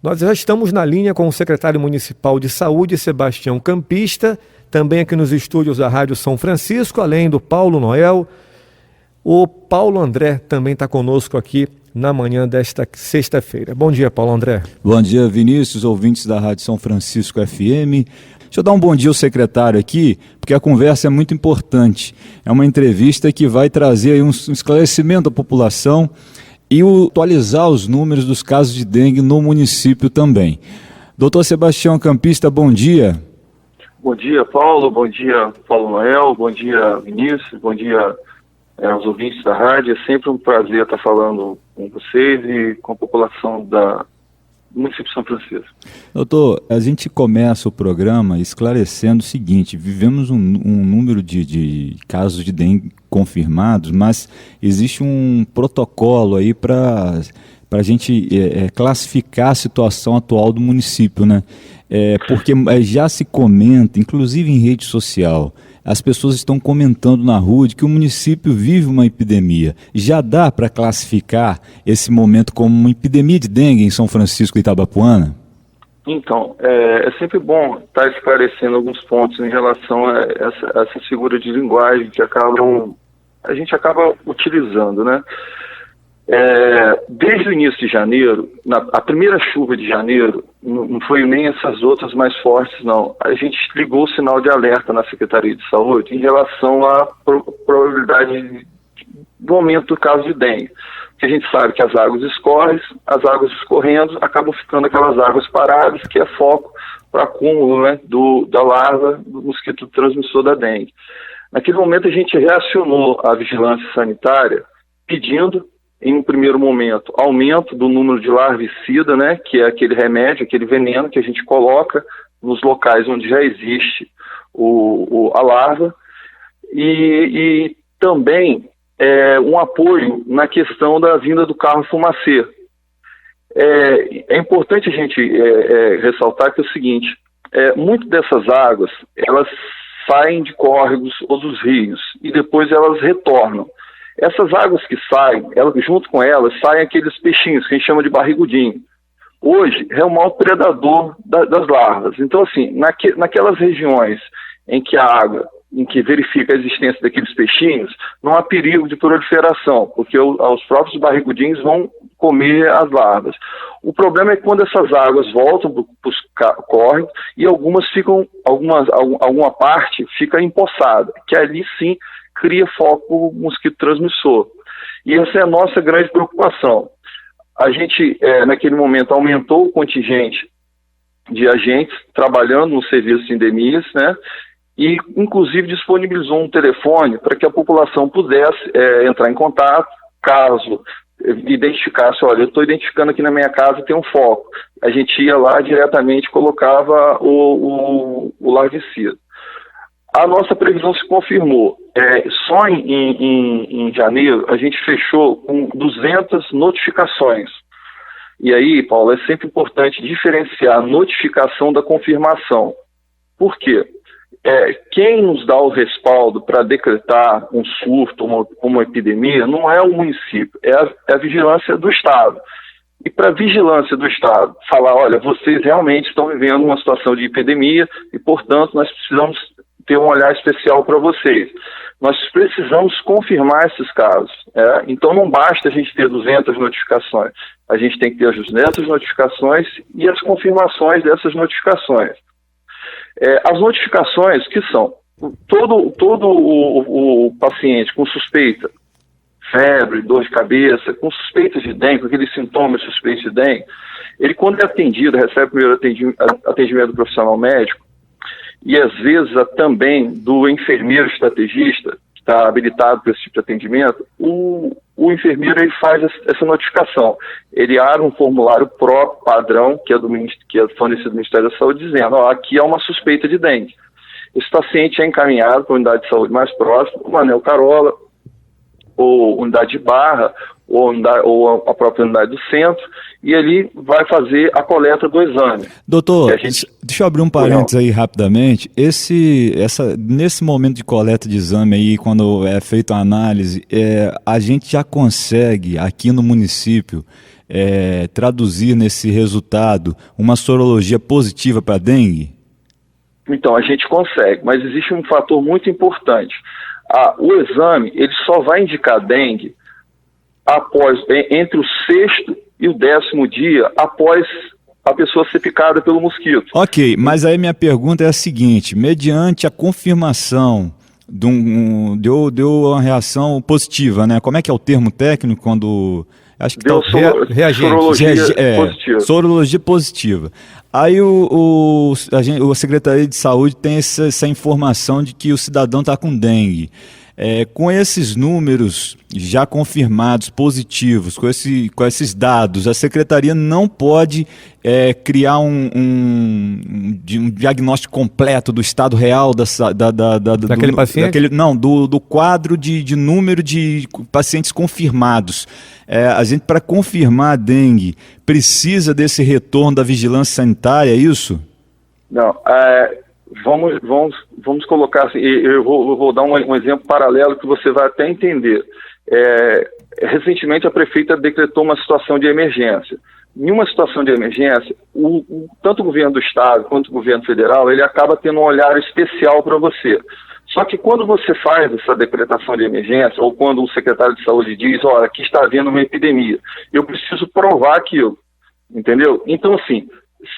Nós já estamos na linha com o secretário municipal de saúde, Sebastião Campista, também aqui nos estúdios da Rádio São Francisco, além do Paulo Noel. O Paulo André também está conosco aqui na manhã desta sexta-feira. Bom dia, Paulo André. Bom dia, Vinícius, ouvintes da Rádio São Francisco FM. Deixa eu dar um bom dia ao secretário aqui, porque a conversa é muito importante. É uma entrevista que vai trazer aí um esclarecimento à população e atualizar os números dos casos de dengue no município também. Doutor Sebastião Campista, bom dia. Bom dia, Paulo. Bom dia, Paulo Noel. Bom dia, Vinícius. Bom dia aos ouvintes da rádio. É sempre um prazer estar falando com vocês e com a população do município de São Francisco. Doutor, a gente começa o programa esclarecendo o seguinte: vivemos um número de casos de dengue confirmados, mas existe um protocolo aí para a gente classificar a situação atual do município, né? Porque já se comenta, inclusive em rede social, as pessoas estão comentando na rua de que o município vive uma epidemia. Já dá para classificar esse momento como uma epidemia de dengue em São Francisco e Itabapoana? Então, é sempre bom estar esclarecendo alguns pontos em relação a essa figura de linguagem que a gente acaba utilizando, né? Desde o início de janeiro, a primeira chuva de janeiro, não foi nem essas outras mais fortes, não. A gente ligou o sinal de alerta na Secretaria de Saúde em relação à probabilidade do aumento do caso de dengue. Porque a gente sabe que as águas escorrendo, acabam ficando aquelas águas paradas, que é foco para acúmulo, né, da larva do mosquito transmissor da dengue. Naquele momento a gente reacionou a vigilância sanitária pedindo, em um primeiro momento, aumento do número de larvicida, né, que é aquele remédio, aquele veneno que a gente coloca nos locais onde já existe a larva, e também um apoio na questão da vinda do carro fumacê. É importante a gente ressaltar que é o seguinte: muito dessas águas, elas saem de córregos ou dos rios, e depois elas retornam. Essas águas que saem, junto com elas, saem aqueles peixinhos que a gente chama de barrigudinho. Hoje, é o maior predador das larvas. Então, assim, naquelas regiões em que verifica a existência daqueles peixinhos, não há perigo de proliferação, porque os próprios barrigudinhos vão comer as larvas. O problema é quando essas águas voltam para os córregos e alguma parte fica empoçada, que ali sim cria foco mosquito transmissor. E essa é a nossa grande preocupação. A gente, naquele momento, aumentou o contingente de agentes trabalhando no serviço de endemias, né? E, inclusive, disponibilizou um telefone para que a população pudesse entrar em contato, caso identificasse: olha, eu estou identificando aqui na minha casa, tem um foco. A gente ia lá diretamente e colocava o larvicida. A nossa previsão se confirmou. Só em janeiro a gente fechou com 200 notificações. E aí, Paulo, é sempre importante diferenciar a notificação da confirmação. Por quê? Quem nos dá o respaldo para decretar um surto, uma epidemia, não é o município, é a vigilância do Estado. E para a vigilância do Estado falar: olha, vocês realmente estão vivendo uma situação de epidemia e, portanto, nós precisamos ter um olhar especial para vocês. Nós precisamos confirmar esses casos. Então não basta a gente ter 200 notificações. A gente tem que ter as 200 notificações e as confirmações dessas notificações. As notificações, que são todo o paciente com suspeita, febre, dor de cabeça, com suspeitas de dengue, com aqueles sintomas suspeitos de dengue, ele, quando é atendido, recebe o primeiro atendimento do profissional médico, e às vezes também do enfermeiro estrategista, que está habilitado para esse tipo de atendimento. O enfermeiro, ele faz essa notificação. Ele abre um formulário próprio, padrão, que é fornecido do Ministério da Saúde, dizendo: aqui há uma suspeita de dengue. Esse paciente é encaminhado para a unidade de saúde mais próxima, o Manel Carola, ou unidade de Barra, ou a própria unidade do centro, e ali vai fazer a coleta do exame. Doutor, deixa eu abrir um parênteses aí rapidamente. Nesse momento de coleta de exame aí, quando é feita a análise, a gente já consegue aqui no município traduzir nesse resultado uma sorologia positiva para dengue? Então, a gente consegue, mas existe um fator muito importante. O exame, ele só vai indicar dengue entre o 6º e o 10º dia após a pessoa ser picada pelo mosquito. Ok, mas aí minha pergunta é a seguinte: mediante a confirmação deu uma reação positiva, né? Como é que é o termo técnico quando... Acho que deu sorologia positiva. Sorologia positiva. Aí a Secretaria de Saúde tem essa informação de que o cidadão está com dengue. Com esses números já confirmados, positivos, com esses dados, a Secretaria não pode criar um diagnóstico completo do estado real daquele paciente? Do quadro de número de pacientes confirmados. A gente, para confirmar a dengue, precisa desse retorno da vigilância sanitária, é isso? Não, Vamos colocar assim, eu vou dar um exemplo paralelo que você vai até entender. Recentemente a prefeita decretou uma situação de emergência. Em uma situação de emergência, tanto o governo do estado quanto o governo federal, ele acaba tendo um olhar especial para você. Só que quando você faz essa decretação de emergência, ou quando um secretário de saúde diz, olha, aqui está havendo uma epidemia, eu preciso provar aquilo, entendeu? Então, assim,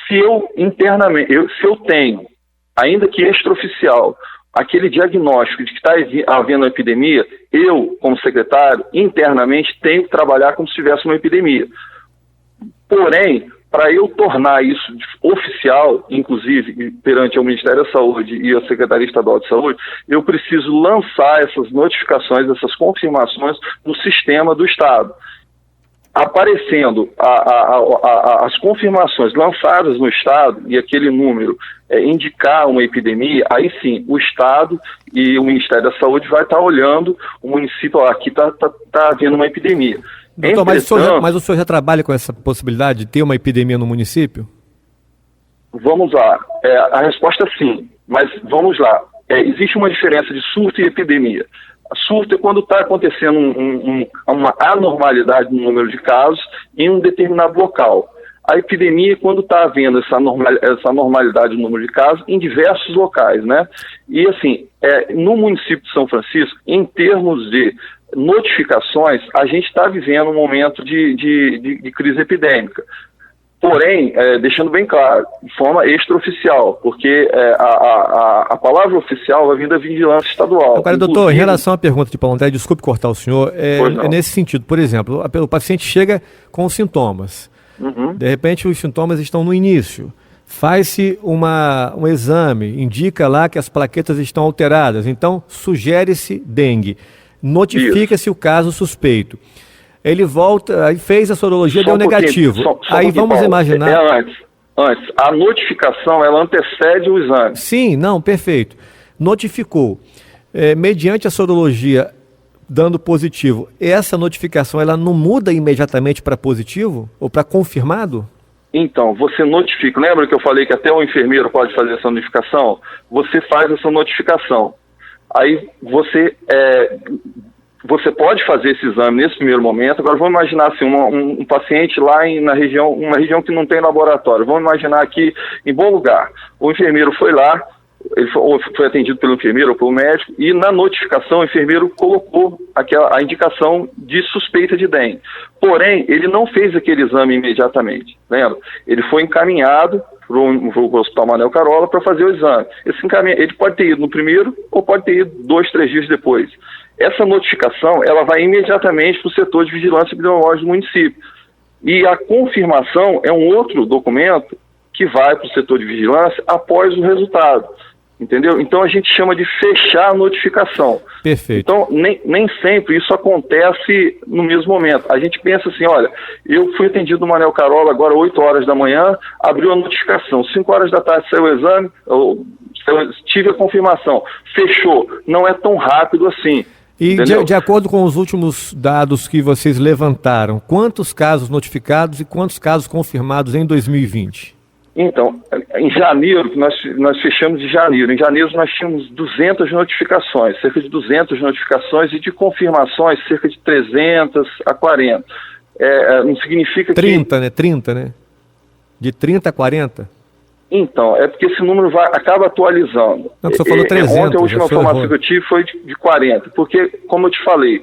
se eu tenho, ainda que extraoficial, aquele diagnóstico de que está havendo uma epidemia, eu, como secretário, internamente tenho que trabalhar como se tivesse uma epidemia. Porém, para eu tornar isso oficial, inclusive perante o Ministério da Saúde e a Secretaria Estadual de Saúde, eu preciso lançar essas notificações, essas confirmações no sistema do Estado. Aparecendo as confirmações lançadas no Estado e aquele número indicar uma epidemia, aí sim, o Estado e o Ministério da Saúde vai estar olhando o município, aqui está havendo uma epidemia. Doutor, mas o senhor já trabalha com essa possibilidade de ter uma epidemia no município? Vamos lá, a resposta é sim, mas vamos lá. Existe uma diferença de surto e epidemia. Surto é quando está acontecendo uma anormalidade no número de casos em um determinado local. A epidemia é quando está havendo essa normalidade no número de casos em diversos locais, né? E assim, no município de São Francisco, em termos de notificações, a gente está vivendo um momento de crise epidêmica. Porém, deixando bem claro, de forma extraoficial, porque a palavra oficial vai vir da vigilância estadual. Agora, doutor, em relação à pergunta de Paulo André, desculpe cortar o senhor, nesse sentido, por exemplo, o paciente chega com sintomas, de repente os sintomas estão no início, faz-se um exame, indica lá que as plaquetas estão alteradas, então sugere-se dengue, notifica-se o caso suspeito. Ele volta, aí fez a sorologia, deu negativo. Aí vamos imaginar... Antes, a notificação, ela antecede o exame. Sim, não, perfeito. Notificou. Mediante a sorologia dando positivo, essa notificação, ela não muda imediatamente para positivo? Ou para confirmado? Então, você notifica. Lembra que eu falei que até o enfermeiro pode fazer essa notificação? Você faz essa notificação. Aí você pode fazer esse exame nesse primeiro momento. Agora vamos imaginar assim, um paciente lá na região, uma região que não tem laboratório. Vamos imaginar aqui em Bom Lugar. O enfermeiro foi lá, ele foi atendido pelo enfermeiro ou pelo médico, e na notificação o enfermeiro colocou a indicação de suspeita de dengue. Porém, ele não fez aquele exame imediatamente, lembra? Ele foi encaminhado para o Hospital Manel Carola para fazer o exame. Ele pode ter ido no primeiro ou pode ter ido 2, 3 dias depois. Essa notificação, ela vai imediatamente para o setor de vigilância epidemiológica do município. E a confirmação é um outro documento que vai para o setor de vigilância após o resultado. Entendeu? Então a gente chama de fechar a notificação. Perfeito. Então nem sempre isso acontece no mesmo momento. A gente pensa assim, olha, eu fui atendido no Manel Carola agora 8 horas da manhã, abriu a notificação, 5 horas da tarde saiu o exame, tive a confirmação, fechou. Não é tão rápido assim. E de acordo com os últimos dados que vocês levantaram, quantos casos notificados e quantos casos confirmados em 2020? Então, em janeiro, nós fechamos em janeiro. Em janeiro nós tínhamos 200 notificações, cerca de 200 notificações, e de confirmações, cerca de 300 a 40. não significa 30, né? 30, né? De 30 a 40? Então, é porque esse número acaba atualizando. Não, você falou 300. Ontem a última informação que eu tive foi de 40, porque, como eu te falei,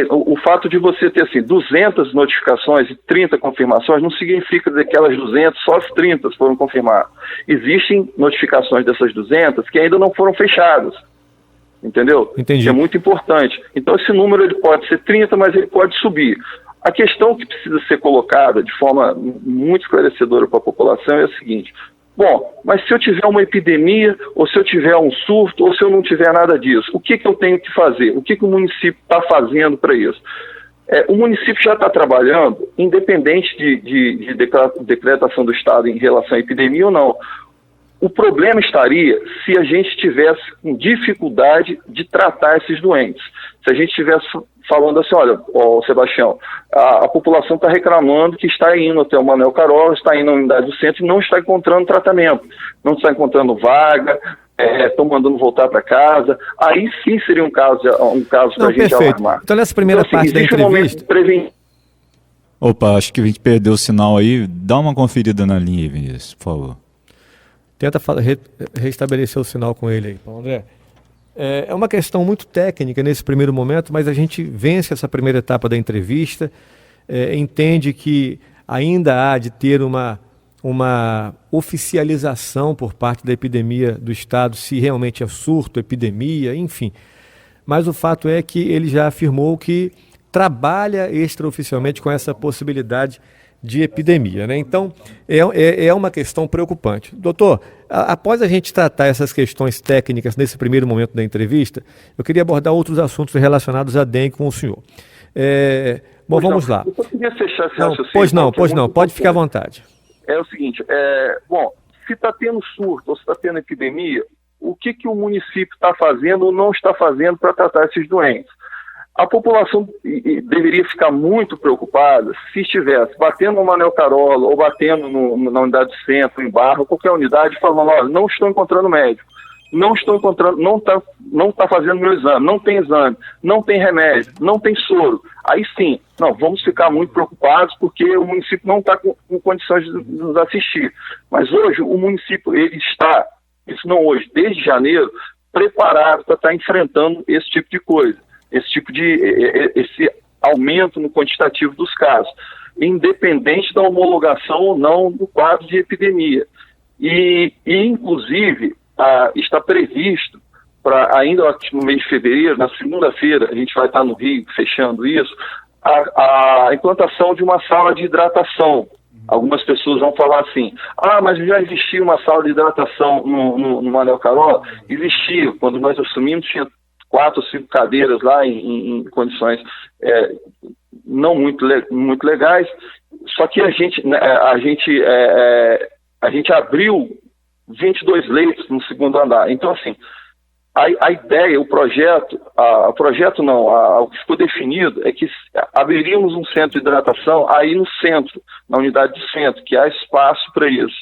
o fato de você ter assim, 200 notificações e 30 confirmações não significa que daquelas 200, só as 30 foram confirmadas. Existem notificações dessas 200 que ainda não foram fechadas. Entendeu? Entendi. Que é muito importante. Então, esse número ele pode ser 30, mas ele pode subir. A questão que precisa ser colocada de forma muito esclarecedora para a população é a seguinte: bom, mas se eu tiver uma epidemia, ou se eu tiver um surto, ou se eu não tiver nada disso, o que eu tenho que fazer? O que o município está fazendo para isso? O município já está trabalhando, independente de decretação do Estado em relação à epidemia ou não. O problema estaria se a gente tivesse com dificuldade de tratar esses doentes. Se a gente estivesse falando assim, olha, Sebastião, a população está reclamando que está indo até o Manuel Carola, está indo na unidade do centro e não está encontrando tratamento, não está encontrando vaga, estão mandando voltar para casa. Aí sim seria um caso para a gente alarmar. Então, nessa primeira parte da entrevista... Opa, acho que a gente perdeu o sinal aí. Dá uma conferida na linha, Vinícius, por favor. Tenta restabelecer o sinal com ele aí, Paulo André. É uma questão muito técnica nesse primeiro momento, mas a gente vence essa primeira etapa da entrevista, entende que ainda há de ter uma oficialização por parte da epidemia do Estado, se realmente é surto, epidemia, enfim. Mas o fato é que ele já afirmou que trabalha extraoficialmente com essa possibilidade de epidemia, né? Então, é uma questão preocupante. Doutor, após a gente tratar essas questões técnicas nesse primeiro momento da entrevista, eu queria abordar outros assuntos relacionados à dengue com o senhor. Bom, vamos lá. Eu só queria fechar esse raciocínio. Pois não, pode ficar à vontade. É o seguinte, bom, se está tendo surto ou se está tendo epidemia, o que o município está fazendo ou não está fazendo para tratar esses doentes? A população deveria ficar muito preocupada se estivesse batendo no Manuel Carola ou batendo na unidade de centro, em Barra, qualquer unidade, falando, olha, não estou encontrando médico, não estou encontrando, não está fazendo meu exame, não tem remédio, não tem soro. Aí sim, vamos ficar muito preocupados porque o município não está com condições de nos assistir. Mas hoje o município, ele está, isso não hoje, desde janeiro, preparado para estar enfrentando esse tipo de coisa. Esse aumento no quantitativo dos casos, independente da homologação ou não do quadro de epidemia. E inclusive, está previsto, ainda no mês de fevereiro, na segunda-feira, a gente vai estar no Rio fechando isso, a implantação de uma sala de hidratação. Algumas pessoas vão falar assim, mas já existia uma sala de hidratação no Manuel Carola? Existia, quando nós assumimos tinha 4 ou 5 cadeiras lá em condições não muito legais, só que a gente abriu 22 leitos no segundo andar. Então, assim, a ideia, o que ficou definido é que abriríamos um centro de hidratação aí no centro, na unidade de centro, que há espaço para isso.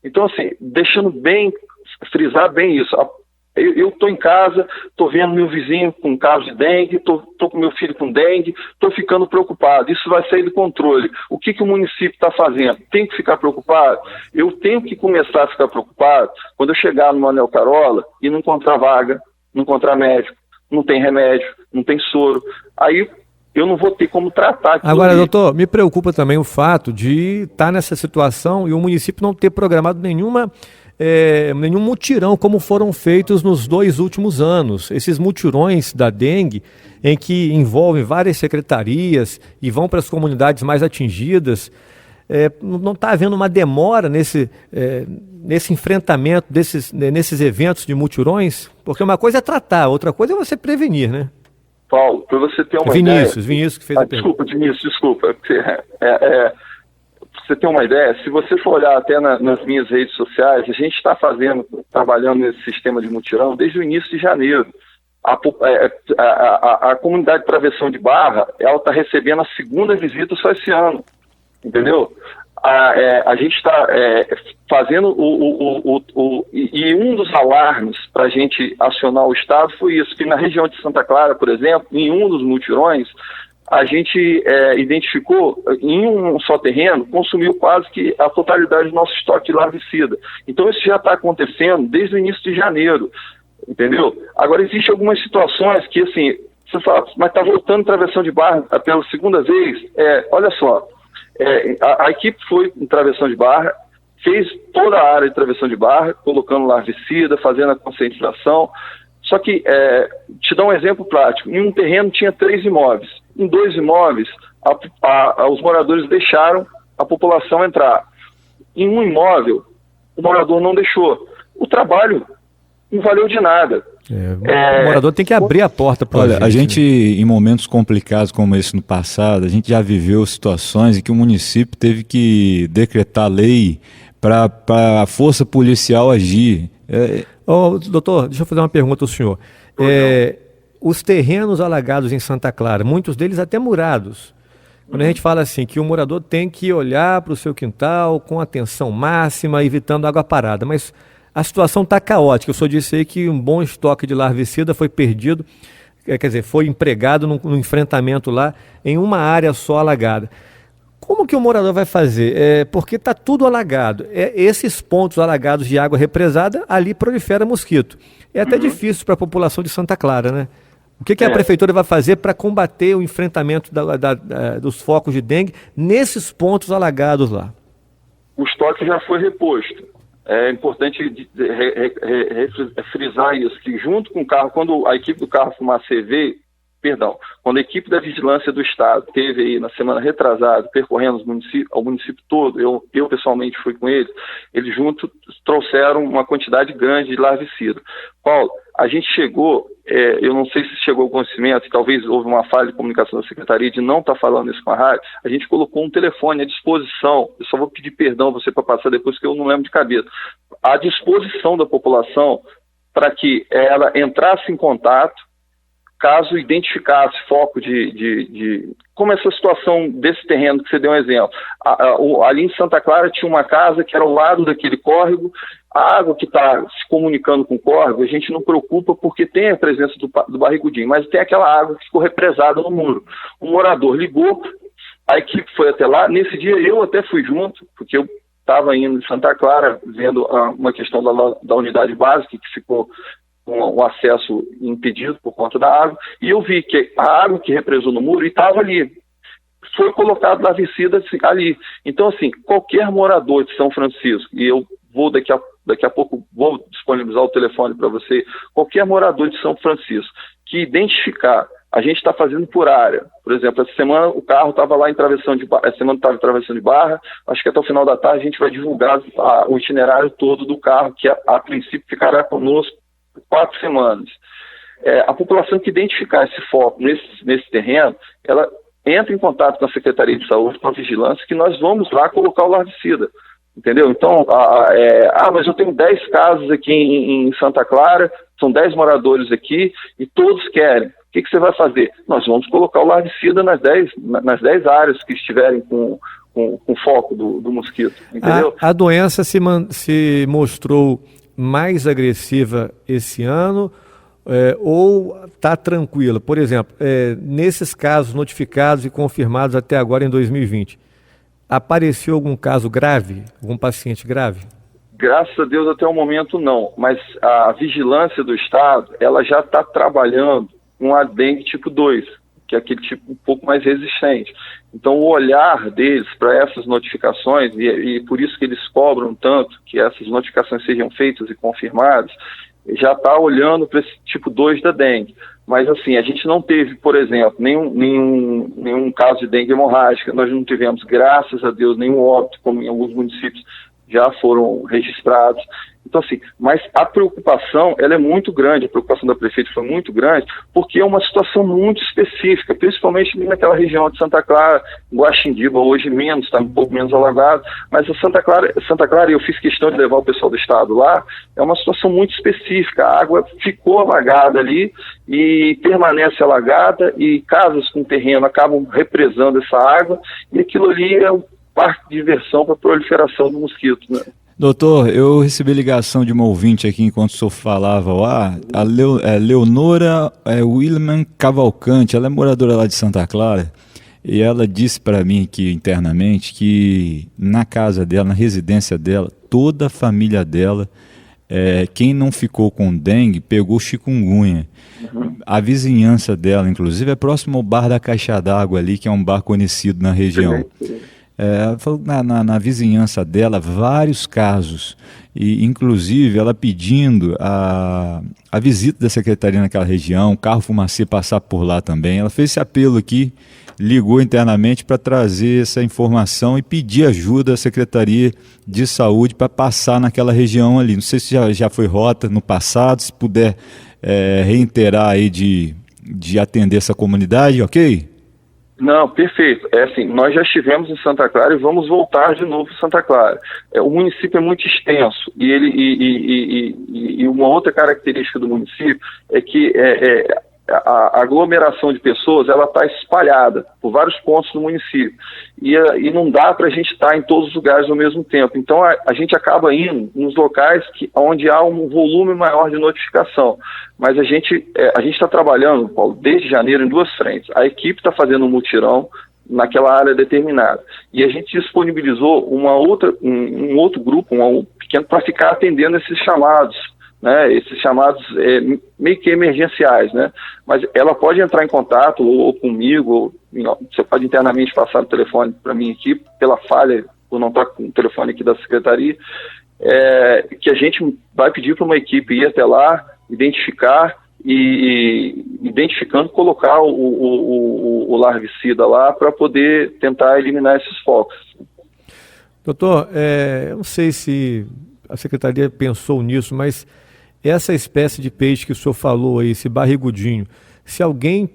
Então, assim, frisar bem isso. Eu estou em casa, estou vendo meu vizinho com caso de dengue, estou com meu filho com dengue, estou ficando preocupado. Isso vai sair do controle. O que o município está fazendo? Tem que ficar preocupado? Eu tenho que começar a ficar preocupado quando eu chegar no Manuel Carola e não encontrar vaga, não encontrar médico, não tem remédio, não tem soro. Aí eu não vou ter como tratar aquilo. Agora, doutor, me preocupa também o fato de estar nessa situação e o município não ter programado nenhum mutirão como foram feitos nos 2 últimos anos. Esses mutirões da dengue, em que envolvem várias secretarias e vão para as comunidades mais atingidas, não está havendo uma demora nesse enfrentamento nesses eventos de mutirões? Porque uma coisa é tratar, outra coisa é você prevenir, né? Paulo, para você ter uma ideia... Vinícius que fez a pergunta. Desculpa. Você tem uma ideia, se você for olhar até nas minhas redes sociais, a gente está trabalhando nesse sistema de mutirão desde o início de janeiro. A comunidade de Travessão de Barra, ela está recebendo a segunda visita só esse ano, entendeu? A gente está fazendo e um dos alarmes para a gente acionar o Estado foi isso, que na região de Santa Clara, por exemplo, em um dos mutirões, a gente identificou, em um só terreno, consumiu quase que a totalidade do nosso estoque de larvicida. Então isso já está acontecendo desde o início de janeiro, entendeu? Agora, existem algumas situações que, assim, você fala, mas está voltando travessão de barra pela segunda vez? Olha só, a equipe foi em travessão de barra, fez toda a área de travessão de barra, colocando larvicida, fazendo a conscientização. Só que, te dar um exemplo prático, em um terreno tinha 3 imóveis. Em 2 imóveis, os moradores deixaram a população entrar. Em um imóvel, o morador não deixou. O trabalho não valeu de nada. O morador tem que abrir a porta para Olha, a gente, em momentos complicados como esse no passado, a gente já viveu situações em que o município teve que decretar lei para a força policial agir. Doutor, deixa eu fazer uma pergunta ao senhor. Os terrenos alagados em Santa Clara, muitos deles até murados, quando a gente fala assim, que o morador tem que olhar para o seu quintal com atenção máxima, evitando água parada, mas a situação está caótica. O senhor disse aí que um bom estoque de larvicida foi perdido, quer dizer, foi empregado no enfrentamento lá em uma área só alagada. Como que o morador vai fazer? Porque está tudo alagado. Esses pontos alagados de água represada, ali prolifera mosquito. É até difícil para a população de Santa Clara, né? O que a prefeitura vai fazer para combater o enfrentamento dos focos de dengue nesses pontos alagados lá? O estoque já foi reposto. É importante frisar isso, que junto com o carro, quando a equipe do carro Fumacê veio, quando a equipe da Vigilância do Estado esteve aí na semana retrasada, percorrendo o município todo, eu pessoalmente fui com eles juntos trouxeram uma quantidade grande de larvicida. Paulo, a gente chegou, eu não sei se chegou ao conhecimento, talvez houve uma falha de comunicação da Secretaria de não estar falando isso com a rádio, a gente colocou um telefone à disposição, eu só vou pedir perdão a você para passar depois que eu não lembro de cabeça, à disposição da população para que ela entrasse em contato, caso identificasse foco como essa situação desse terreno que você deu um exemplo. Ali em Santa Clara tinha uma casa que era ao lado daquele córrego, a água que está se comunicando com o córrego, a gente não preocupa porque tem a presença do barrigudinho, mas tem aquela água que ficou represada no muro. O morador ligou, a equipe foi até lá, nesse dia eu até fui junto, porque eu estava indo em Santa Clara, vendo uma questão da unidade básica que ficou o acesso impedido por conta da água, e eu vi que a água que represou no muro estava ali, foi colocado larvicida ali. Então, assim, qualquer morador de São Francisco, e eu vou daqui a pouco vou disponibilizar o telefone para você, qualquer morador de São Francisco que identificar, a gente está fazendo por área. Por exemplo, essa semana o carro estava lá em travessão de barra, essa semana estava em travessão de barra, acho que até o final da tarde a gente vai divulgar o itinerário todo do carro, que a princípio ficará conosco 4 semanas. A população que identificar esse foco nesse terreno, ela entra em contato com a Secretaria de Saúde, com a Vigilância, que nós vamos lá colocar o larvicida, entendeu? Então, mas eu tenho 10 casos aqui em Santa Clara, são 10 moradores aqui, e todos querem. O que você vai fazer? Nós vamos colocar o larvicida nas 10 áreas que estiverem com foco do mosquito, entendeu? A doença se mostrou mais agressiva esse ano ou está tranquila? Por exemplo, nesses casos notificados e confirmados até agora em 2020, apareceu algum caso grave, algum paciente grave? Graças a Deus até o momento não, mas a Vigilância do Estado, ela já está trabalhando com a dengue tipo 2, que é aquele tipo um pouco mais resistente. Então o olhar deles para essas notificações, e por isso que eles cobram tanto que essas notificações sejam feitas e confirmadas, já está olhando para esse tipo 2 da dengue. Mas assim, a gente não teve, por exemplo, nenhum caso de dengue hemorrágica, nós não tivemos, graças a Deus, nenhum óbito, como em alguns municípios já foram registrados. Então, assim, mas a preocupação, ela é muito grande, a preocupação da prefeita foi muito grande, porque é uma situação muito específica, principalmente naquela região de Santa Clara, Guaxindiba, hoje menos, está um pouco menos alagado, mas a Santa Clara, eu fiz questão de levar o pessoal do estado lá, é uma situação muito específica, a água ficou alagada ali e permanece alagada, e casas com terreno acabam represando essa água, e aquilo ali é um parque de diversão para a proliferação do mosquito, né? Doutor, eu recebi ligação de uma ouvinte aqui enquanto o senhor falava ao ar, a Leonora Wilman Cavalcante, ela é moradora lá de Santa Clara, e ela disse para mim aqui internamente que na casa dela, na residência dela, toda a família dela, quem não ficou com dengue pegou chikungunya. A vizinhança dela, inclusive, é próximo ao bar da Caixa d'Água ali, que é um bar conhecido na região. Ela falou que na vizinhança dela, vários casos, e inclusive ela pedindo a visita da secretaria naquela região, o carro fumacê passar por lá também. Ela fez esse apelo aqui, ligou internamente para trazer essa informação e pedir ajuda à Secretaria de Saúde para passar naquela região ali. Não sei se já foi rota no passado, se puder reiterar aí de atender essa comunidade, ok? Não, perfeito. Assim, nós já estivemos em Santa Clara e vamos voltar de novo em Santa Clara. O município é muito extenso e uma outra característica do município é que a aglomeração de pessoas ela está espalhada por vários pontos do município e não dá para a gente estar em todos os lugares ao mesmo tempo. Então a gente acaba indo nos locais onde há um volume maior de notificação. Mas a gente está trabalhando, Paulo, desde janeiro em duas frentes. A equipe está fazendo um mutirão naquela área determinada e a gente disponibilizou um outro grupo, um pequeno, para ficar atendendo esses chamados. Né, esses chamados meio que emergenciais, né? Mas ela pode entrar em contato ou comigo, você pode internamente passar o telefone para mim aqui, pela falha, por não estar com o telefone aqui da secretaria, que a gente vai pedir para uma equipe ir até lá, identificar e identificando, colocar o larvicida lá para poder tentar eliminar esses focos. Doutor, eu não sei se a secretaria pensou nisso, mas essa espécie de peixe que o senhor falou aí, esse barrigudinho, se alguém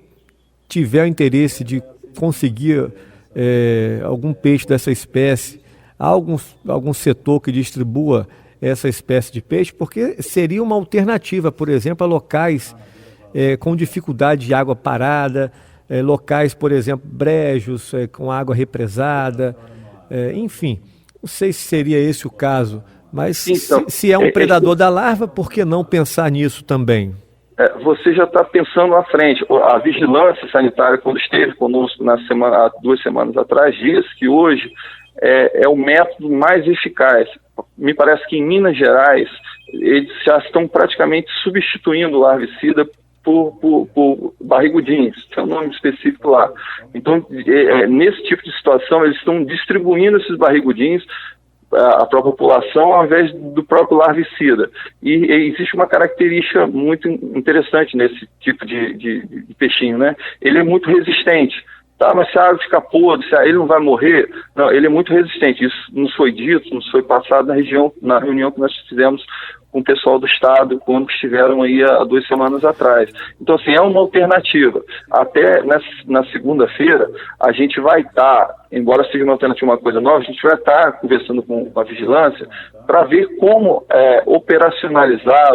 tiver o interesse de conseguir algum peixe dessa espécie, há algum setor que distribua essa espécie de peixe, porque seria uma alternativa, por exemplo, a locais com dificuldade de água parada, locais, por exemplo, brejos, com água represada, enfim, não sei se seria esse o caso. Mas então, se é um predador da larva, por que não pensar nisso também? Você já está pensando à frente. A vigilância sanitária, quando esteve conosco há 2 semanas atrás, disse que hoje é o método mais eficaz. Me parece que em Minas Gerais, eles já estão praticamente substituindo o larvicida por barrigudins, tem um nome específico lá. Então, nesse tipo de situação, eles estão distribuindo esses barrigudins para a população ao invés do próprio larvicida. E existe uma característica muito interessante nesse tipo de peixinho, né? Ele é muito resistente. Tá, mas se a água ficar podre, ele não vai morrer? Não, ele é muito resistente. Isso nos foi dito, nos foi passado na reunião que nós fizemos com o pessoal do Estado, quando estiveram aí há 2 semanas atrás. Então, assim, é uma alternativa. Até na segunda-feira, a gente vai estar, embora seja uma alternativa, uma coisa nova, a gente vai estar conversando com a vigilância para ver como operacionalizar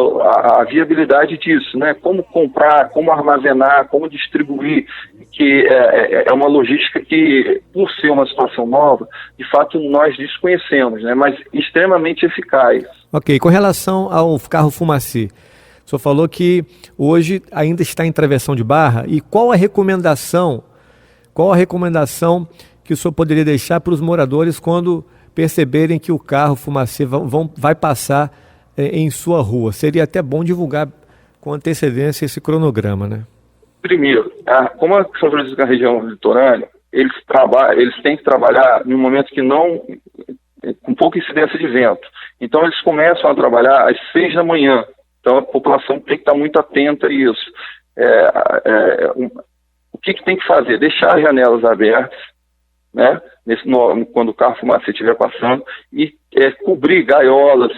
a viabilidade disso, né? Como comprar, como armazenar, como distribuir, que é uma logística que, por ser uma situação nova, de fato nós desconhecemos, né? Mas extremamente eficaz. Ok, com relação ao carro fumacê, o senhor falou que hoje ainda está em travessão de barra, e qual a recomendação que o senhor poderia deixar para os moradores quando perceberem que o carro fumacê vai passar em sua rua? Seria até bom divulgar com antecedência esse cronograma, né? Primeiro, como a São Francisco é uma região litorânea, eles têm que trabalhar em um momento que não, com pouca incidência de vento. Então eles começam a trabalhar às 6 da manhã. Então a população tem que estar muito atenta a isso. O que tem que fazer? Deixar as janelas abertas, né? Quando o carro fumacê estiver passando, e cobrir gaiolas,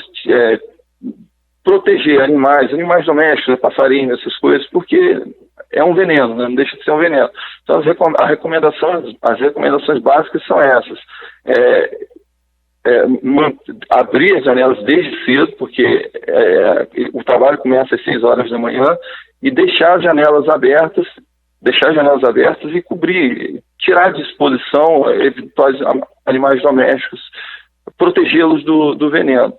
proteger animais domésticos, passarinhos, essas coisas, porque é um veneno, né? Não deixa de ser um veneno. Então as recomendações básicas são essas. Abrir as janelas desde cedo, porque o trabalho começa às 6 horas da manhã, e deixar as janelas abertas e cobrir, tirar de exposição eventuais animais domésticos, protegê-los do veneno.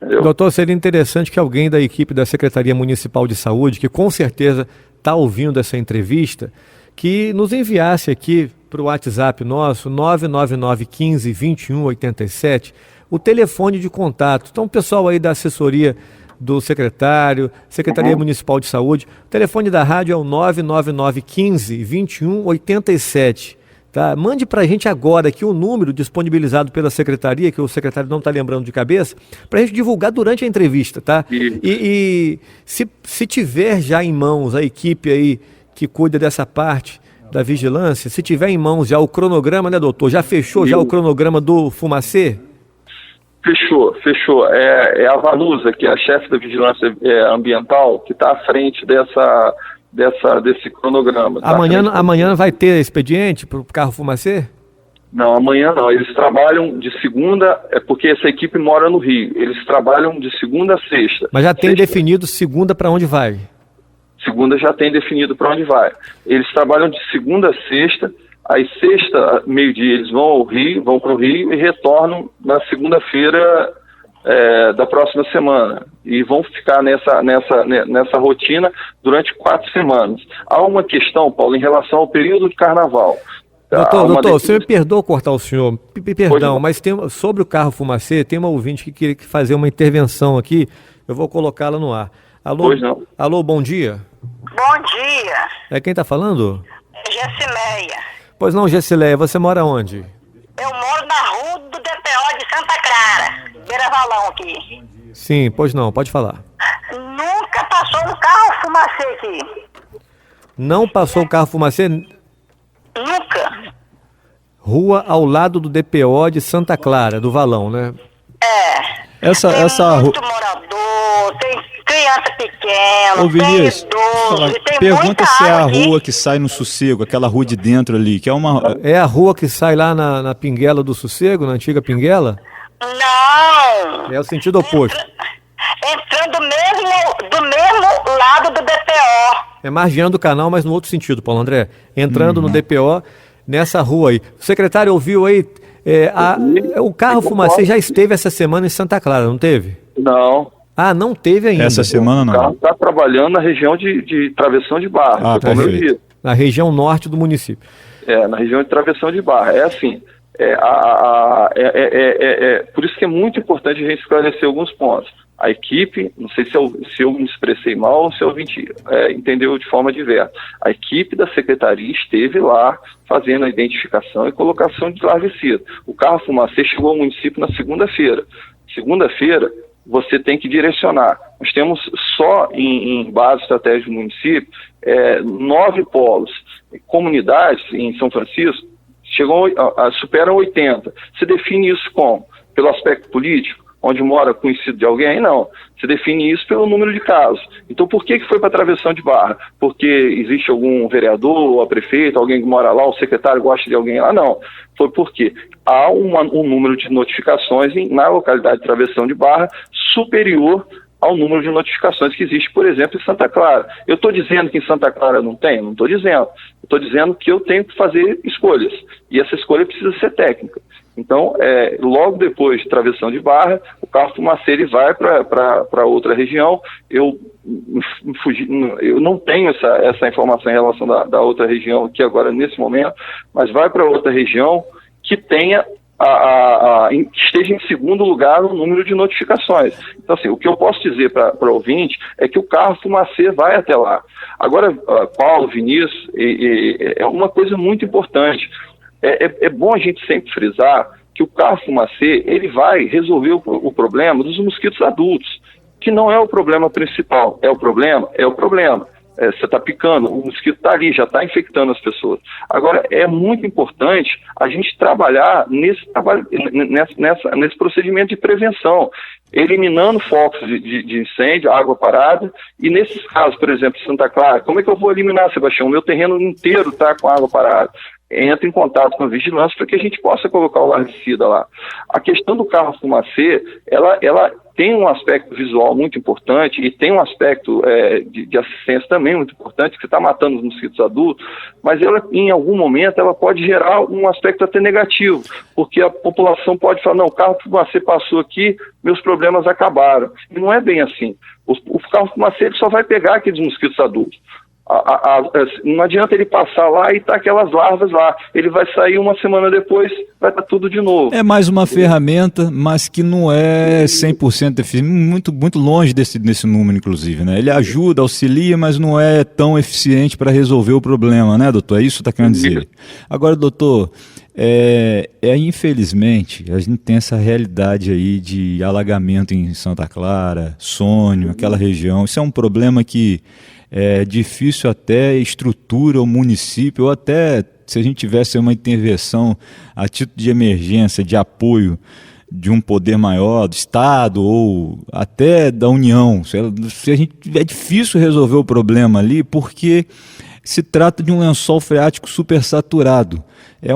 Entendeu? Doutor, seria interessante que alguém da equipe da Secretaria Municipal de Saúde, que com certeza está ouvindo essa entrevista, que nos enviasse aqui para o WhatsApp nosso, 99915-2187, o telefone de contato. Então, o pessoal aí da assessoria do secretário, Secretaria Municipal de Saúde, o telefone da rádio é o 99915-2187. Tá? Mande para a gente agora aqui o número disponibilizado pela secretaria, que o secretário não está lembrando de cabeça, para a gente divulgar durante a entrevista, tá? E se tiver já em mãos a equipe aí que cuida dessa parte da vigilância, se tiver em mãos já o cronograma, né, doutor? Já fechou já o cronograma do Fumacê? Fechou. É a Vanusa, que é a chefe da vigilância ambiental, que está à frente desse cronograma. Amanhã vai ter expediente para o carro Fumacê? Não, amanhã não. Eles trabalham de segunda, porque essa equipe mora no Rio. Eles trabalham de segunda a sexta. Mas já tem definido segunda para onde vai? Segunda já tem definido para onde vai. Eles trabalham de segunda a sexta. Aí sexta, meio-dia, eles vão para o Rio e retornam na segunda-feira da próxima semana. E vão ficar nessa rotina durante 4 semanas. Há uma questão, Paulo, em relação ao período de carnaval. Doutor, você me perdoa cortar o senhor, perdão, mas sobre o carro Fumacê, tem uma ouvinte que queria fazer uma intervenção aqui, eu vou colocá-la no ar. Alô, bom dia. Bom dia. É quem está falando? Gessileia. Pois não, Gessileia, você mora onde? Eu moro na rua do DPO de Santa Clara, Beira Valão aqui. Sim, pois não, pode falar. Nunca passou um carro Fumacê aqui. Não passou o carro Fumacê? Nunca. Rua ao lado do DPO de Santa Clara, do Valão, né? Essa muito morador, tem criança pequena, Ô, Vinícius, tem idoso, tem pergunta muita se é a água rua aqui. que sai no Sossego, aquela rua de dentro ali, que é uma... É a rua que sai lá na Pinguela do Sossego, na antiga Pinguela? Não. É o sentido oposto. Entrando do mesmo lado do DPO. É margeando o canal, mas no outro sentido, Paulo André. Entrando no DPO, nessa rua aí. O secretário ouviu aí, o carro Fumacê já esteve essa semana em Santa Clara, não teve? Não. Ah, não teve ainda. Essa semana não. O carro está trabalhando na região de Travessão de Barra, como eu disse. Na região norte do município. Na região de Travessão de Barra. É assim, por isso que é muito importante a gente esclarecer alguns pontos. A equipe, não sei se eu me expressei mal ou se eu entendeu de forma diversa. A equipe da secretaria esteve lá fazendo a identificação e colocação de larvicida. O carro Fumacê chegou ao município na segunda-feira. Segunda-feira, você tem que direcionar. Nós temos só em base estratégica do município 9 polos. Comunidades em São Francisco superam 80. Você define isso como? Pelo aspecto político? Onde mora conhecido de alguém? Não. Você define isso pelo número de casos. Então, por que foi para a Travessão de Barra? Porque existe algum vereador, ou a prefeita, alguém que mora lá, o secretário gosta de alguém lá? Não. Foi porque há um número de notificações na localidade de Travessão de Barra superior ao número de notificações que existe, por exemplo, em Santa Clara. Eu estou dizendo que em Santa Clara não tem? Não estou dizendo. Estou dizendo que eu tenho que fazer escolhas. E essa escolha precisa ser técnica. Então, logo depois de Travessão de Barra, o carro Fumacê ele vai para outra região. Eu não tenho essa informação em relação da outra região aqui agora, nesse momento, mas vai para outra região que tenha que esteja em segundo lugar no número de notificações. Então, assim, o que eu posso dizer para o ouvinte é que o carro Fumacê vai até lá. Agora, Paulo, Vinícius, é uma coisa muito importante. É bom a gente sempre frisar que o carro Fumacê ele vai resolver o problema dos mosquitos adultos, que não é o problema principal. É o problema? É o problema. Você está picando, o mosquito está ali, já está infectando as pessoas. Agora, é muito importante a gente trabalhar nesse procedimento de prevenção, eliminando focos de incêndio, água parada, e nesses casos, por exemplo, Santa Clara, como é que eu vou eliminar, Sebastião? O meu terreno inteiro está com água parada. Entra em contato com a vigilância para que a gente possa colocar o larvicida lá. A questão do carro Fumacê, ela tem um aspecto visual muito importante e tem um aspecto de assistência também muito importante, que você está matando os mosquitos adultos, mas ela, em algum momento, ela pode gerar um aspecto até negativo, porque a população pode falar, não, o carro Fumacê passou aqui, meus problemas acabaram. E não é bem assim. O carro Fumacê ele só vai pegar aqueles mosquitos adultos. Não adianta ele passar lá e tá aquelas larvas lá. Ele vai sair uma semana depois, vai estar tudo de novo. É mais uma ferramenta, mas que não é 100% eficiente, muito longe desse número, inclusive, né? Ele ajuda, auxilia, mas não é tão eficiente para resolver o problema, né, doutor? É isso que está querendo dizer. Agora, doutor, infelizmente, a gente tem essa realidade aí de alagamento em Santa Clara, Sônio, aquela região. Isso é um problema que é difícil até estrutura o município, ou até se a gente tivesse uma intervenção a título de emergência, de apoio de um poder maior, do Estado ou até da União. É difícil resolver o problema ali porque se trata de um lençol freático supersaturado. É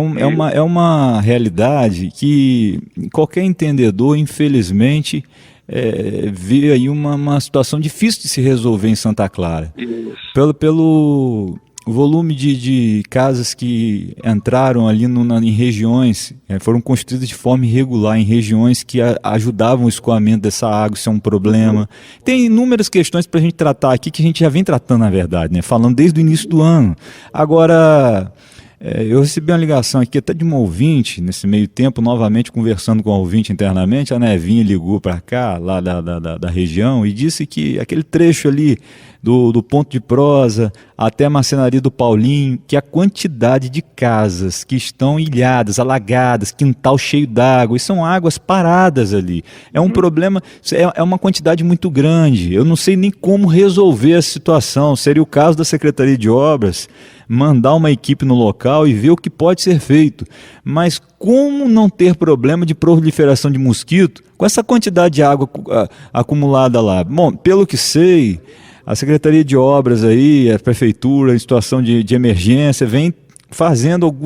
uma realidade que qualquer entendedor, infelizmente, vê aí uma situação difícil de se resolver em Santa Clara. Pelo volume de casas que entraram ali em regiões, foram construídas de forma irregular, em regiões que ajudavam o escoamento dessa água, isso é um problema. Tem inúmeras questões para a gente tratar aqui, que a gente já vem tratando, na verdade, né? Falando desde o início do ano. Agora, eu recebi uma ligação aqui até de um ouvinte, nesse meio tempo, novamente conversando com o ouvinte internamente, a Nevinha ligou para cá, lá da região, e disse que aquele trecho ali do Ponto de Prosa até a Marcenaria do Paulinho, que a quantidade de casas que estão ilhadas, alagadas, quintal cheio d'água, e são águas paradas ali. É um problema, é uma quantidade muito grande. Eu não sei nem como resolver a situação. Seria o caso da Secretaria de Obras mandar uma equipe no local e ver o que pode ser feito. Mas como não ter problema de proliferação de mosquito com essa quantidade de água acumulada lá? Bom, pelo que sei, a Secretaria de Obras aí, a Prefeitura, em situação de emergência, vem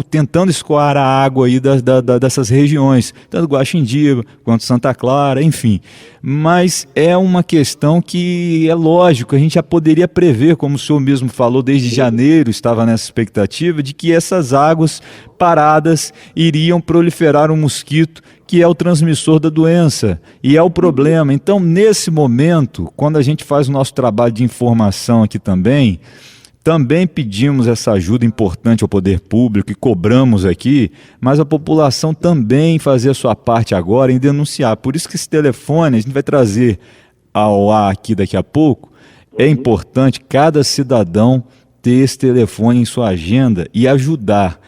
tentando escoar a água aí dessas regiões, tanto Guaxindiba quanto Santa Clara, enfim. Mas é uma questão que é lógico, a gente já poderia prever, como o senhor mesmo falou, desde janeiro estava nessa expectativa de que essas águas paradas iriam proliferar um mosquito que é o transmissor da doença, e é o problema. Então, nesse momento, quando a gente faz o nosso trabalho de informação aqui também pedimos essa ajuda importante ao poder público e cobramos aqui, mas a população também fazer a sua parte agora em denunciar. Por isso que esse telefone, a gente vai trazer ao ar aqui daqui a pouco, é importante cada cidadão ter esse telefone em sua agenda e ajudar